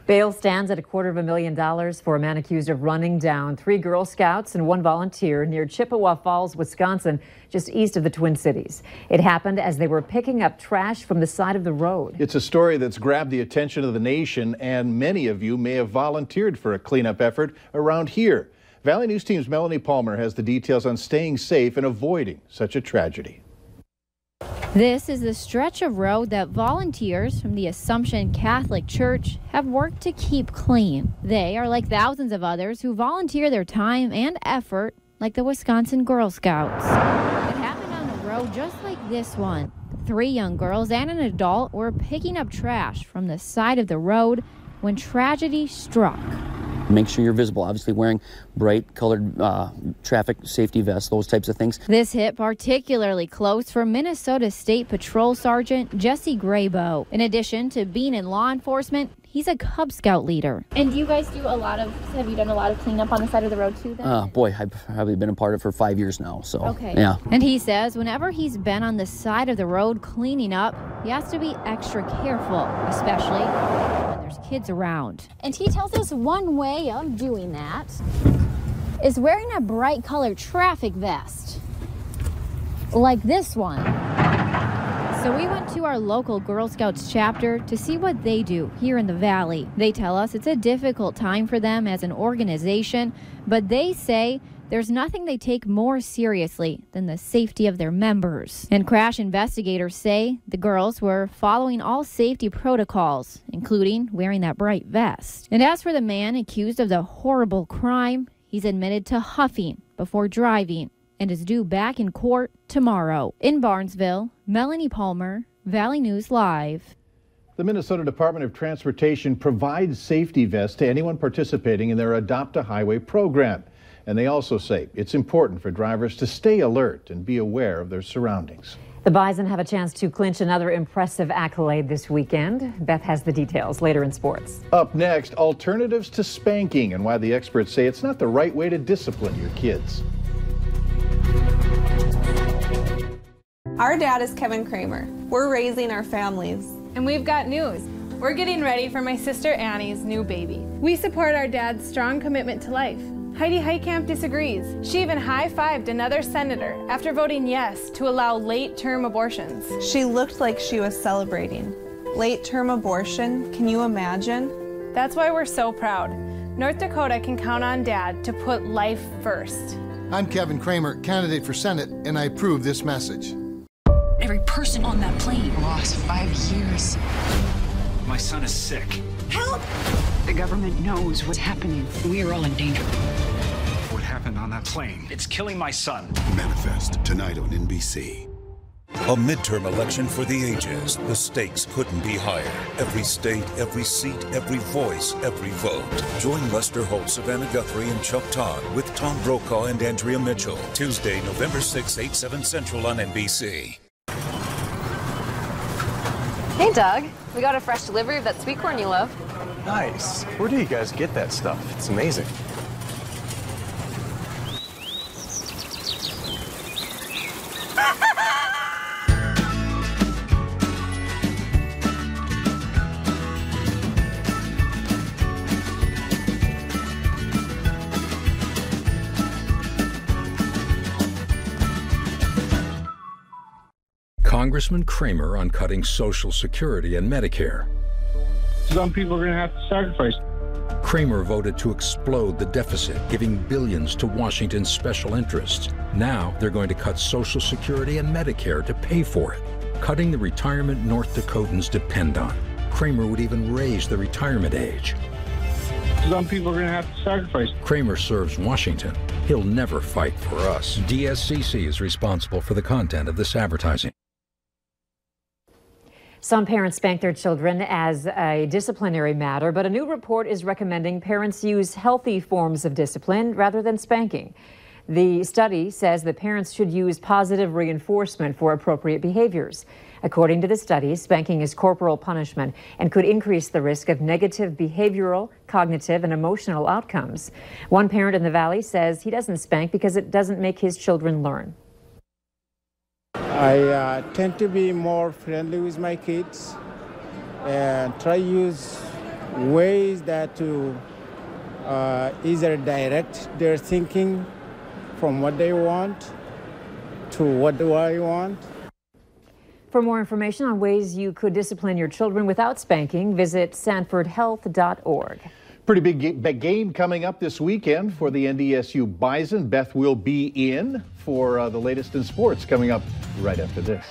Bail stands at $250,000 for a man accused of running down 3 Girl Scouts and 1 volunteer near Chippewa Falls, Wisconsin, just east of the Twin Cities. It happened as they were picking up trash from the side of the road. It's a story that's grabbed the attention of the nation, and many of you may have volunteered for a cleanup effort around here. Valley News Team's Melanie Palmer has the details on staying safe and avoiding such a tragedy. This is the stretch of road that volunteers from the Assumption Catholic Church have worked to keep clean. They are like thousands of others who volunteer their time and effort, like the Wisconsin Girl Scouts. It happened on a road just like this one. 3 young girls and an adult were picking up trash from the side of the road when tragedy struck. Make sure you're visible, obviously wearing bright colored traffic safety vests, those types of things. This hit particularly close for Minnesota State Patrol Sergeant Jesse Graybo. In addition to being in law enforcement, he's a Cub Scout leader. And do you guys do have you done a lot of cleanup on the side of the road too then? Boy, I've probably been a part of it for 5 years now, so okay. Yeah. And he says whenever he's been on the side of the road cleaning up, he has to be extra careful, especially when there's kids around. And he tells us one way of doing that is wearing a bright colored traffic vest, like this one. So we went to our local Girl Scouts chapter to see what they do here in the Valley. They tell us it's a difficult time for them as an organization, but they say there's nothing they take more seriously than the safety of their members. And crash investigators say the girls were following all safety protocols, including wearing that bright vest. And as for the man accused of the horrible crime, he's admitted to huffing before driving and is due back in court tomorrow. In Barnesville, Melanie Palmer, Valley News Live. The Minnesota Department of Transportation provides safety vests to anyone participating in their Adopt a Highway program. And they also say it's important for drivers to stay alert and be aware of their surroundings. The Bison have a chance to clinch another impressive accolade this weekend. Beth has the details later in sports. Up next, alternatives to spanking and why the experts say it's not the right way to discipline your kids. Our dad is Kevin Kramer. We're raising our families. And we've got news. We're getting ready for my sister Annie's new baby. We support our dad's strong commitment to life. Heidi Heitkamp disagrees. She even high-fived another senator after voting yes to allow late-term abortions. She looked like she was celebrating. Late-term abortion, can you imagine? That's why we're so proud. North Dakota can count on Dad to put life first. I'm Kevin Kramer, candidate for Senate, and I approve this message. Every person on that plane lost 5 years. My son is sick. Help! The government knows what's happening. We are all in danger. What happened on that plane? It's killing my son. Manifest tonight on NBC. A midterm election for the ages. The stakes couldn't be higher. Every state, every seat, every voice, every vote. Join Lester Holt, Savannah Guthrie, and Chuck Todd with Tom Brokaw and Andrea Mitchell. Tuesday, November 6, 8, 7 Central on NBC. Hey, Doug. We got a fresh delivery of that sweet corn you love. Nice. Where do you guys get that stuff? It's amazing. Congressman Kramer on cutting Social Security and Medicare. Some people are going to have to sacrifice. Kramer voted to explode the deficit, giving billions to Washington's special interests. Now they're going to cut Social Security and Medicare to pay for it, cutting the retirement North Dakotans depend on. Kramer would even raise the retirement age. Some people are going to have to sacrifice. Kramer serves Washington. He'll never fight for us. DSCC is responsible for the content of this advertising. Some parents spank their children as a disciplinary matter, but a new report is recommending parents use healthy forms of discipline rather than spanking. The study says that parents should use positive reinforcement for appropriate behaviors. According to the study, spanking is corporal punishment and could increase the risk of negative behavioral, cognitive, and emotional outcomes. One parent in the Valley says he doesn't spank because it doesn't make his children learn. I tend to be more friendly with my kids and try to use ways that to either direct their thinking from what they want to what do I want. For more information on ways you could discipline your children without spanking, visit sanfordhealth.org. Pretty big game coming up this weekend for the NDSU Bison. Beth will be in for the latest in sports coming up right after this.